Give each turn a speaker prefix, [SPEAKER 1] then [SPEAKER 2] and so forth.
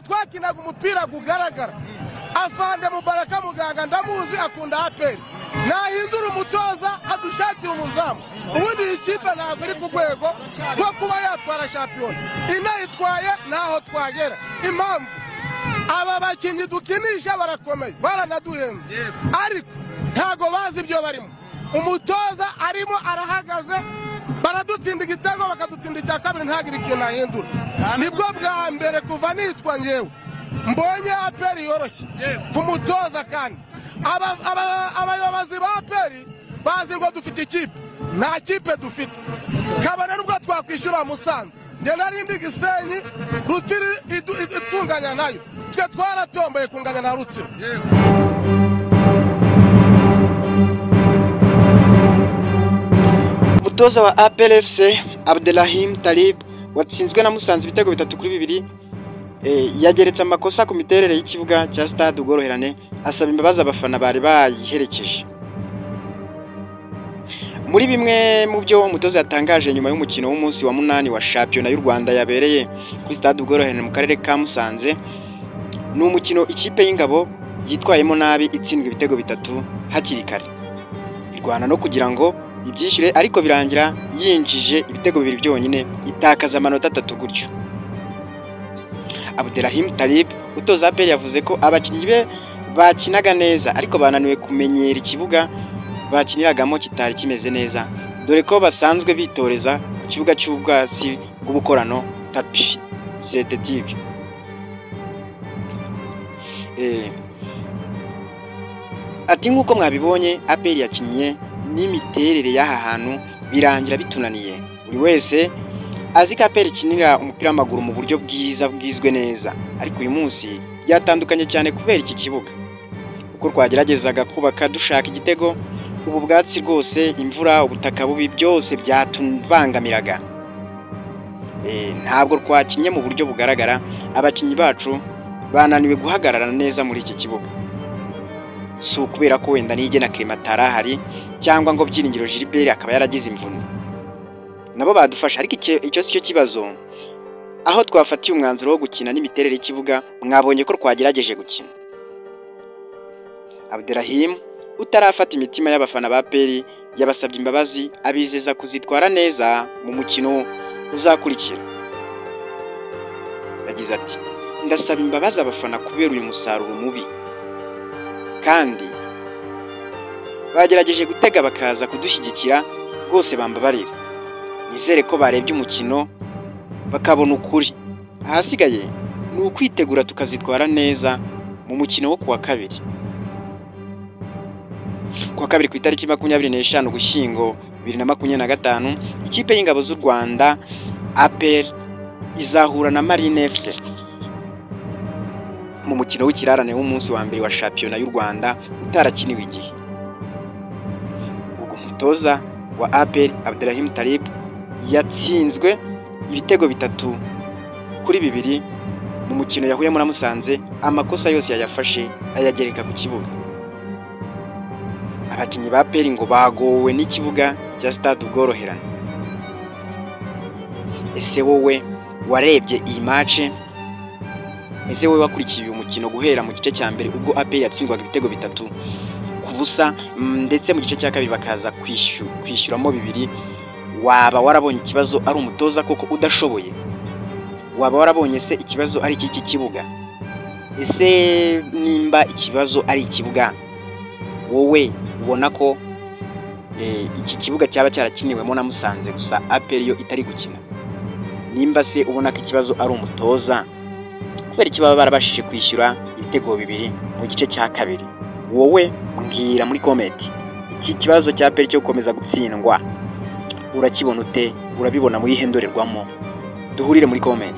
[SPEAKER 1] twakinaga umupira gugaragara. Afande Mubaraka Muganga ndamuzi akunda APR. Nahindura umutoza adushakira umuzamu. Ubundi ikipe ntabwo iri ku rwego rwo kuba yatwara shampiyona. Inayitwaye naho twagera. Impamvu aba bakinyi dukinisha barakomeye baranaduhenze, ariko ntago bazi ibyo barimo. Umutoza arimo arahagaze, baradutsinda igitego bakadutsinda icya kabiri ntagire ikintu ahindura. Nibwo bwa mbere kuva nitwa ngewe mbonye APR yoroshye kumutoza, kandi abayobozi ba APR bazi ngo dufite ikipe. Nta kipe dufite. Kabone nubwo twakwishyura Musanze, nge narindi Gisenyi, Rutsiro itunganya nayo, twe twaratomboye kunganya na Rutsiro.
[SPEAKER 2] Umutoza wa APR FC Abdelrahim Talib watsinzwe na Musanze ibitego 3-2 yageretse amakosa ku miterere y'ikibuga cya Stade Ubworoherane, asaba imbabazi abafana bari bayiherekeje. Muri bimwe mu byo umutoza yatangaje nyuma y'umukino w'umunsi wa 8 wa shampiyona y'u Rwanda yabereye kuri Stade Ubworoherane mu karere ka Musanze, ni umukino ikipe y'ingabo yitwayemo nabi itsindwa ibitego 3 hakiri kare. Irwana no kugira ngo ibyishyure, ariko birangira yinjije ibitego 2 byonyine, itakaza amanota 3 gutyo. Abdelrahim Talib utoza APR yavuze ko abakinnyi be bakinaga neza, ariko bananiwe kumenyera ikibuga bakiniragamo kitari kimeze neza, dore ko basanzwe bitoreza ku kibuga cy'ubwatsi bw'ubukorano tapi synthétique. Ati nk'uko mwabibonye APR yakinnye n'imiterere y'aha hantu birangira bitunaniye. Buri wese azi ko APR ikinira umupira w'amaguru mu buryo bwiza bwizwe neza, ariko uyu munsi byatandukanye cyane kubera iki kibuga. Uko twageragezaga kubaka dushaka igitego, ubu bwatsi rwose, imvura, ubutaka bubi byose byatubangamiraga. Ntabwo twakinye mu buryo bugaragara, abakinnyi bacu bananiwe guhagarara neza muri iki kibuga. Si ukubera ko wenda nige na Clematara hari, cyangwa ngo Byiringiro Gilbert akaba yaragize imvune. Nabo badufasha, ariko icyo si cyo kibazo. Aho twafatiye umwanzuro wo gukina n'imiterere y'ikibuga, mwabonye ko twagerageje gukina. Abdelrahim utarafata imitima y'abafana ba APR yabasabye imbabazi, abizeza kuzitwara neza mu mukino uzakurikira. Yagize ati, ndasaba imbabazi abafana kubera uyu musaruro mubi, kandi bagerageje gutega bakaza kudushyigikira, rwose bambabarira. Nizere ko barebye umukino bakabona ukuri. Ahasigaye ni ukwitegura tukazitwara neza mu mukino wo kuwa kabiri. Kuwa kabiri ku itariki 25 Ugushyingo 2025, ikipe y'ingabo z'u Rwanda APR izahura na Marine FC mu mukino w'ikirarane w'umunsi wa mbere wa shampiyona y'u Rwanda utarakiniwe igihe. Ubwo umutoza wa APR Abdelrahim Talib yatsinzwe ibitego 3-2 mu mukino yahuyemo na Musanze, amakosa yose yayafashe ayagereka ku kibuga. Abakinnyi ba APR ngo bagowe n'ikibuga cya Stade Ubworoherane. Ese wowe warebye iyi match? Ese wowe wakurikiye uyu mukino guhera mu gice cya mbere ubwo APR yatsindwaga ibitego 3-0, ndetse mu gice cya kabiri bakaza kwishyuramo 2? Waba warabonye ikibazo ari umutoza koko udashoboye? Waba warabonye se ikibazo ari iki kibuga? Ese nimba ikibazo ari ikibuga, wowe ubona ko iki kibuga cyaba cyarakiniwemo na Musanze gusa APR yo itari gukina? Nimba se ubona ko ikibazo ari umutoza, kubera iki baba barabashije kwishyura ibitego 2 mu gice cya kabiri? Wowe mbwira muri comment. Iki kibazo cya APR cyo gukomeza gutsindwa urakibona ute? Urabibona mu yihe ndorerwamo? Duhurire muri comment.